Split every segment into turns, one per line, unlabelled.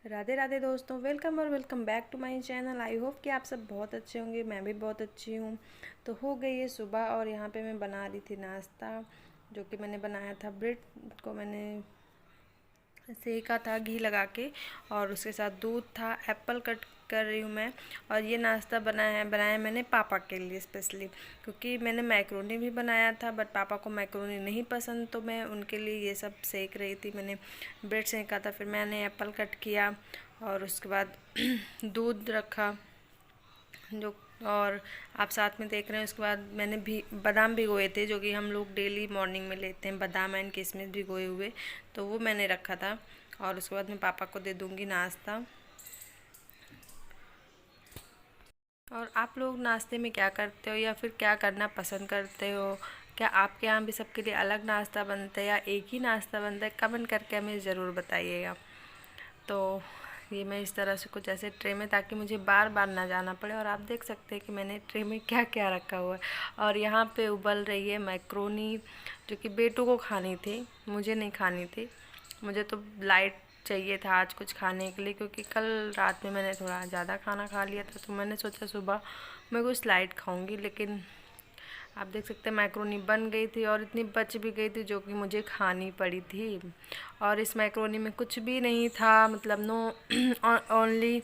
राधे राधे दोस्तों, वेलकम और welcome back to my channel. I hope कि आप सब बहुत अच्छे होंगे। मैं भी बहुत अच्छी हूँ। तो हो गई है सुबह और यहाँ पे मैं बना रही थी नाश्ता, जो कि मैंने बनाया था। ब्रेड को मैंने सेका था घी लगा के, और उसके साथ दूध था। एप्पल कट कर रही हूँ मैं। और ये नाश्ता बनाया मैंने पापा के लिए स्पेशली, क्योंकि मैंने मैक्रोनी भी बनाया था, बट पापा को मैक्रोनी नहीं पसंद, तो मैं उनके लिए ये सब सेक रही थी। मैंने ब्रेड सेका था, फिर मैंने एप्पल कट किया और उसके बाद दूध रखा जो, और आप साथ में देख रहे हैं। उसके बाद मैंने भी बादाम भिगोए थे, जो कि हम लोग डेली मॉर्निंग में लेते हैं, बादाम एंड किशमिश भिगोए हुए, तो वो मैंने रखा था। और उसके बाद मैं पापा को दे दूँगी नाश्ता। और आप लोग नाश्ते में क्या करते हो, या फिर क्या करना पसंद करते हो? क्या आपके यहाँ भी सबके लिए अलग नाश्ता बनता है या एक ही नाश्ता बनता है? कमेंट करके हमें ज़रूर बताइएगा। तो ये मैं इस तरह से कुछ ऐसे ट्रे में, ताकि मुझे बार बार ना जाना पड़े। और आप देख सकते हैं कि मैंने ट्रे में क्या क्या रखा हुआ है। और यहाँ पे उबल रही है मैक्रोनी, जो कि बेटू को खानी थी, मुझे नहीं खानी थी। मुझे तो लाइट चाहिए था आज कुछ खाने के लिए, क्योंकि कल रात में मैंने थोड़ा ज़्यादा खाना खा लिया था, तो मैंने सोचा सुबह मैं कुछ लाइट खाऊंगी। लेकिन आप देख सकते हैं मैक्रोनी बन गई थी और इतनी बच भी गई थी, जो कि मुझे खानी पड़ी थी। और इस मैक्रोनी में कुछ भी नहीं था, मतलब नो ओनली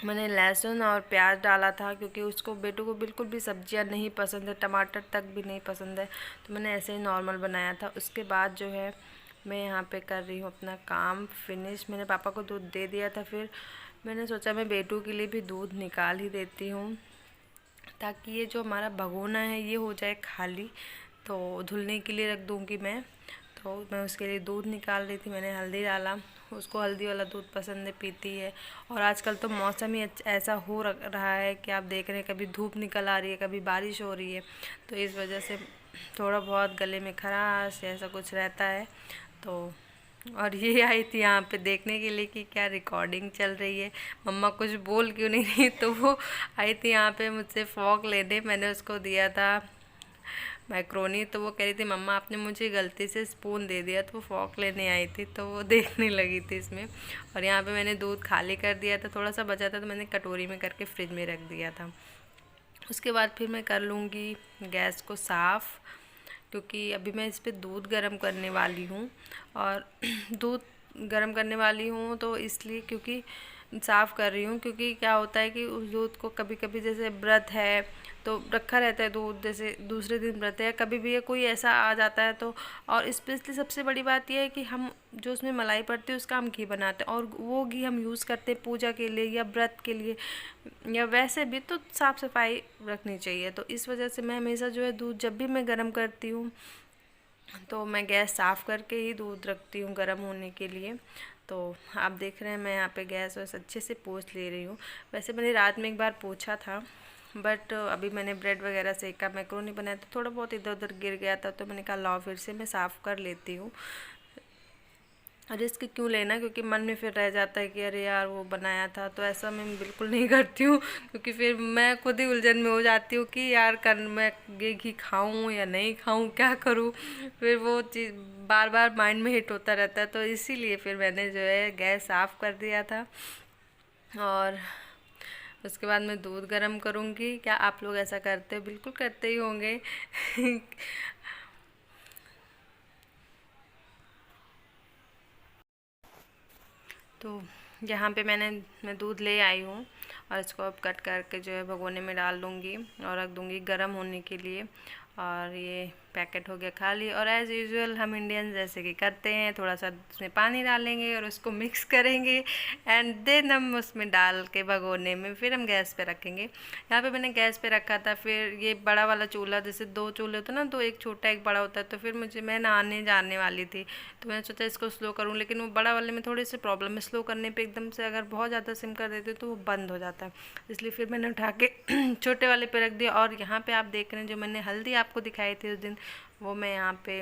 मैंने लहसुन और प्याज डाला था, क्योंकि उसको बेटू को बिल्कुल भी सब्जियां नहीं पसंद है, टमाटर तक भी नहीं पसंद है, तो मैंने ऐसे ही नॉर्मल बनाया था। उसके बाद जो है मैं यहाँ पे कर रही हूँ अपना काम फिनिश। मैंने पापा को दूध दे दिया था, फिर मैंने सोचा मैं बेटू के लिए भी दूध निकाल ही देती हूँ, ताकि ये जो हमारा भगोना है ये हो जाए खाली, तो धुलने के लिए रख दूँगी मैं। तो मैं उसके लिए दूध निकाल रही थी। मैंने हल्दी डाला, उसको हल्दी वाला दूध पसंद है, पीती है। और आजकल तो मौसम ही ऐसा हो रहा है कि आप देख रहे हैं, कभी धूप निकल आ रही है, कभी बारिश हो रही है, तो इस वजह से थोड़ा बहुत गले में खराश ऐसा कुछ रहता है। तो और ये आई थी यहाँ पे देखने के लिए कि क्या रिकॉर्डिंग चल रही है, मम्मा कुछ बोल क्यों नहीं रही। तो वो आई थी यहाँ पे मुझसे फ़ॉक लेने, मैंने उसको दिया था मैक्रोनी, तो वो कह रही थी मम्मा आपने मुझे गलती से स्पून दे दिया, तो वो फ़ॉक लेने आई थी, तो वो देखने लगी थी इसमें। और यहाँ पे मैंने दूध खाली कर दिया था, थोड़ा सा बचा था, तो मैंने कटोरी में करके फ्रिज में रख दिया था। उसके बाद फिर मैं कर लूँगी गैस को साफ़, क्योंकि अभी मैं इस पर दूध गर्म करने वाली हूँ। और दूध गर्म करने वाली हूँ तो इसलिए, क्योंकि साफ़ कर रही हूँ, क्योंकि क्या होता है कि उस दूध को कभी कभी, जैसे व्रत है तो रखा रहता है दूध, जैसे दूसरे दिन व्रत है, कभी भी ये कोई ऐसा आ जाता है तो। और स्पेशली सबसे बड़ी बात यह है कि हम जो उसमें मलाई पड़ती है उसका हम घी बनाते हैं, और वो घी हम यूज़ करते हैं पूजा के लिए या व्रत के लिए, या वैसे भी तो साफ़ सफाई रखनी चाहिए। तो इस वजह से मैं हमेशा जो है दूध जब भी मैं गर्म करती हूँ, तो मैं गैस साफ़ करके ही दूध रखती हूँ गर्म होने के लिए। तो आप देख रहे हैं मैं यहाँ पे गैस वैस अच्छे से पोंछ ले रही हूँ। वैसे मैंने रात में एक बार पोंछा था, बट अभी मैंने ब्रेड वगैरह सेका, मैक्रोनी बनाया, तो थोड़ा बहुत इधर उधर गिर गया था, तो मैंने कहा लाओ फिर से मैं साफ़ कर लेती हूँ। रिस्क क्यों लेना, क्योंकि मन में फिर रह जाता है कि अरे यार वो बनाया था। तो ऐसा मैं बिल्कुल नहीं करती हूँ, क्योंकि फिर मैं खुद ही उलझन में हो जाती हूँ कि यार कर मैं ये घी खाऊँ या नहीं खाऊँ, क्या करूँ। फिर वो चीज़ बार बार माइंड में हिट होता रहता है, तो इसीलिए फिर मैंने जो है गैस साफ़ कर दिया था। और उसके बाद मैं दूध गर्म करूँगी। क्या आप लोग ऐसा करते हो? बिल्कुल करते ही होंगे। तो यहाँ पे मैं दूध ले आई हूँ, और इसको अब कट करके जो है भगोने में डाल दूँगी और रख दूँगी गर्म होने के लिए। और ये पैकेट हो गया खाली। और एज़ यूजुअल हम इंडियन जैसे कि करते हैं, थोड़ा सा उसमें पानी डालेंगे और उसको मिक्स करेंगे, एंड देन हम उसमें डाल के भगोने में फिर हम गैस पे रखेंगे। यहाँ पे मैंने गैस पे रखा था। फिर ये बड़ा वाला चूल्हा, जैसे दो चूल्हे होते हैं ना, तो एक छोटा एक बड़ा होता है, तो फिर मैं नहाने जाने वाली थी, तो मैंने सोचा इसको स्लो करूँ, लेकिन वो बड़ा वाले में थोड़ी सी प्रॉब्लम है, स्लो करने पे एकदम से अगर बहुत ज़्यादा सिम कर देते तो वो बंद हो जाता है, इसलिए फिर मैंने उठा के छोटे वाले पे रख दिया। और यहाँ पे आप देख रहे हैं जो मैंने हल्दी आपको दिखाई थी उस दिन, वो मैं यहाँ पे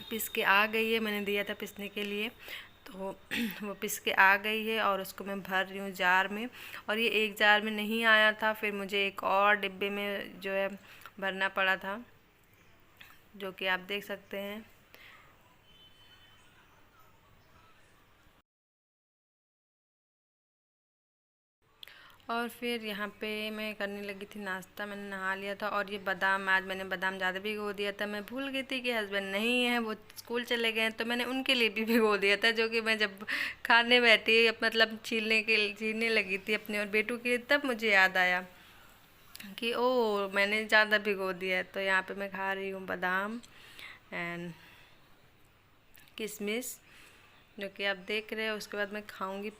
पिस के आ गई है, मैंने दिया था पिसने के लिए, तो वो पिस के आ गई है। और उसको मैं भर रही हूँ जार में। और ये एक जार में नहीं आया था, फिर मुझे एक और डिब्बे में जो है भरना पड़ा था, जो कि आप देख सकते हैं। और फिर यहाँ पे मैं करने लगी थी नाश्ता। मैंने नहा लिया था और ये बादाम, आज मैंने बादाम ज़्यादा भिगो दिया था। मैं भूल गई थी कि हस्बैंड नहीं है, वो स्कूल चले गए हैं, तो मैंने उनके लिए भी भिगो दिया था, जो कि मैं जब खाने बैठी मतलब छीलने लगी थी अपने और बेटू के लिए, तब मुझे याद आया कि ओ मैंने ज़्यादा भिगो दिया है। तो यहाँ पे मैं खा रही हूँ बादाम एंड किशमिश, जो कि आप देख रहे हो। उसके बाद मैं खाऊंगी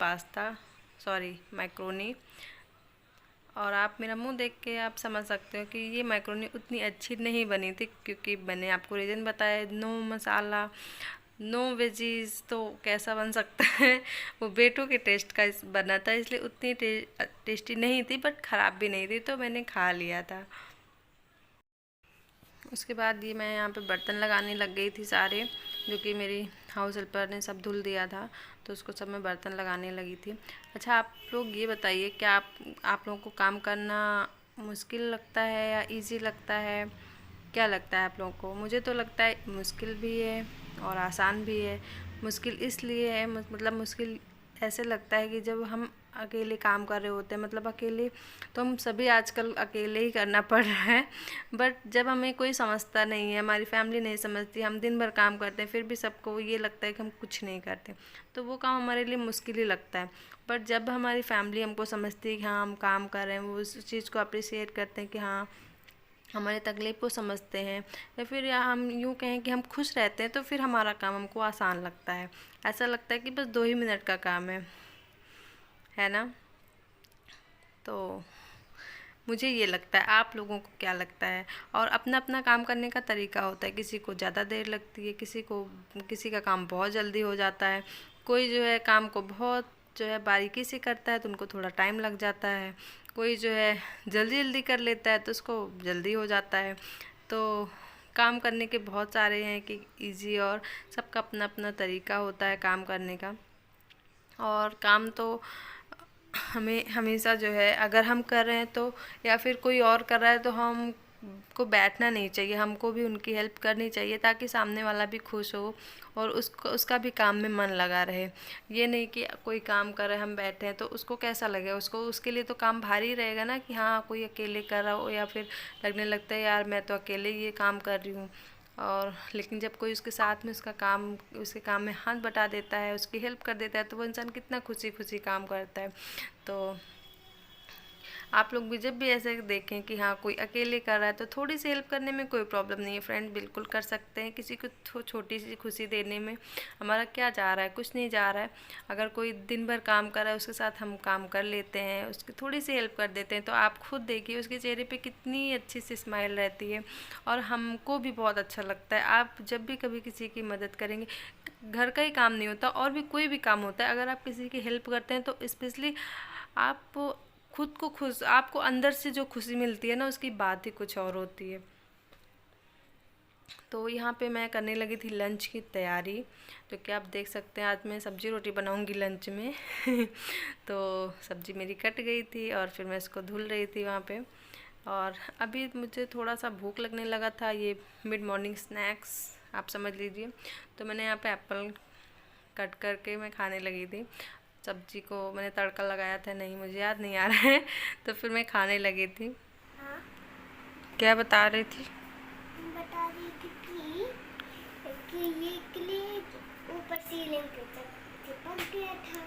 मैक्रोनी। और आप मेरा मुंह देख के आप समझ सकते हो कि ये मैक्रोनी उतनी अच्छी नहीं बनी थी, क्योंकि मैंने आपको रीज़न बताया, नो मसाला नो वेजीज, तो कैसा बन सकता है। वो बेटू के टेस्ट का बना था, इसलिए उतनी टेस्टी नहीं थी, बट ख़राब भी नहीं थी, तो मैंने खा लिया था। उसके बाद ये मैं यहाँ पे बर्तन लगाने लग गई थी सारे, जो कि मेरी हाउस हेल्पर ने सब धुल दिया था, तो उसको सब मैं बर्तन लगाने लगी थी। अच्छा, आप लोग ये बताइए, क्या आप लोगों को काम करना मुश्किल लगता है या इजी लगता है? क्या लगता है आप लोगों को? मुझे तो लगता है मुश्किल भी है और आसान भी है। मुश्किल इसलिए है, मतलब मुश्किल ऐसे लगता है कि जब हम अकेले काम कर रहे होते हैं, मतलब अकेले तो हम सभी आजकल अकेले ही करना पड़ रहा है, बट जब हमें कोई समझता नहीं है, हमारी फैमिली नहीं समझती, हम दिन भर काम करते हैं, फिर भी सबको ये लगता है कि हम कुछ नहीं करते, तो वो काम हमारे लिए मुश्किल ही लगता है। बट जब हमारी फैमिली हमको समझती है कि हाँ हम काम कर रहे हैं, वो उस चीज़ को अप्रिशिएट करते हैं कि हाँ हमारी तकलीफ़ को समझते हैं, या फिर या हम यूँ कहें कि हम खुश रहते हैं, तो फिर हमारा काम हमको आसान लगता है। ऐसा लगता है कि बस 2 ही मिनट का काम है ना? तो मुझे ये लगता है। आप लोगों को क्या लगता है? और अपना अपना काम करने का तरीका होता है, किसी को ज़्यादा देर लगती है, किसी का काम बहुत जल्दी हो जाता है, कोई जो है काम को बहुत जो है बारीकी से करता है, तो उनको थोड़ा टाइम लग जाता है, कोई जो है जल्दी जल्दी कर लेता है, तो उसको जल्दी हो जाता है। तो काम करने के बहुत सारे हैं कि इजी, और सबका अपना अपना तरीका होता है काम करने का। और काम तो हमें हमेशा जो है, अगर हम कर रहे हैं तो, या फिर कोई और कर रहा है, तो हम को बैठना नहीं चाहिए, हमको भी उनकी हेल्प करनी चाहिए, ताकि सामने वाला भी खुश हो और उसका भी काम में मन लगा रहे। ये नहीं कि कोई काम कर रहा है, हम बैठे हैं, तो उसको कैसा लगेगा, उसके लिए तो काम भारी रहेगा ना, कि हाँ कोई अकेले कर रहा हो, या फिर लगने लगता है यार मैं तो अकेले ये काम कर रही हूँ। और लेकिन जब कोई उसके साथ में उसके काम में हाथ बटा देता है, उसकी हेल्प कर देता है, तो वो इंसान कितना खुशी खुशी काम करता है। तो आप लोग भी जब भी ऐसे देखें कि हाँ कोई अकेले कर रहा है, तो थोड़ी सी हेल्प करने में कोई प्रॉब्लम नहीं है फ्रेंड, बिल्कुल कर सकते हैं। किसी को छोटी सी खुशी देने में हमारा क्या जा रहा है? कुछ नहीं जा रहा है। अगर कोई दिन भर काम कर रहा है, उसके साथ हम काम कर लेते हैं, उसकी थोड़ी सी हेल्प कर देते हैं, तो आप खुद देखिए उसके चेहरे पे कितनी अच्छी सी स्माइल रहती है, और हमको भी बहुत अच्छा लगता है। आप जब भी कभी किसी की मदद करेंगे, घर का ही काम नहीं होता, और भी कोई भी काम होता है, अगर आप किसी की हेल्प करते हैं, तो स्पेशली आप खुद को खुश, आपको अंदर से जो खुशी मिलती है ना, उसकी बात ही कुछ और होती है। तो यहाँ पे मैं करने लगी थी लंच की तैयारी, जो कि आप देख सकते हैं, आज मैं सब्जी रोटी बनाऊंगी लंच में। तो सब्जी मेरी कट गई थी, और फिर मैं इसको धुल रही थी वहाँ पे। और अभी मुझे थोड़ा सा भूख लगने लगा था, ये मिड मॉर्निंग स्नैक्स आप समझ लीजिए। तो मैंने यहाँ पे एप्पल कट करके मैं खाने लगी थी। सब्जी को मैंने तड़का लगाया था, नहीं मुझे याद नहीं आ रहा है। तो फिर मैं खाने लगी थी।
हाँ?
क्या बता रही थी?
बता रही थी कि ये क्ले ऊपर सीलिंग पे चिपक गया था,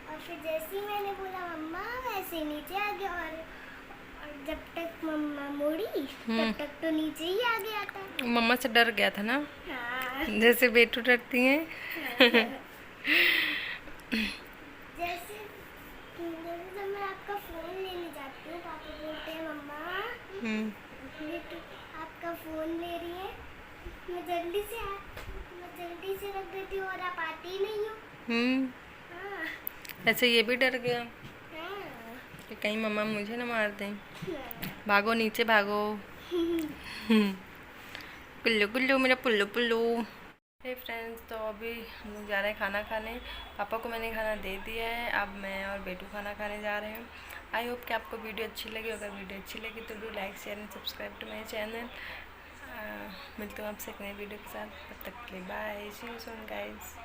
और फिर जैसे ही मैंने बोला मम्मा, वैसे नीचे आ गया, और जब तक मम्मा मुड़ी तब तक तो नीचे ही आ गया था।
मम्मा से डर गया था ना?
हाँ।
जैसे बेटू डरती हैं।
जैसे जब मैं आपका फ़ोन लेने जाती हूँ, पापा बोलते हैं मम्मा आपका फ़ोन ले रही है, मैं जल्दी से रख देती हूँ, और आप आती ही नहीं हो। हाँ।
ऐसे ये भी डर गया
हाँ।
कि कहीं मम्मा मुझे ना मार दें। भागो नीचे भागो। पुल्लू पुल्लू मेरा पुल्लू पुल्लू। हे फ्रेंड्स, तो अभी हम लोग जा रहे हैं खाना खाने। पापा को मैंने खाना दे दिया है, अब मैं और बेटू खाना खाने जा रहे हैं। आई होप कि आपको वीडियो अच्छी लगी। अगर वीडियो अच्छी लगी तो do like share and subscribe to my channel. मिलते हैं आपसे एक नए वीडियो के साथ, तब तक के लिए bye, see you soon guys.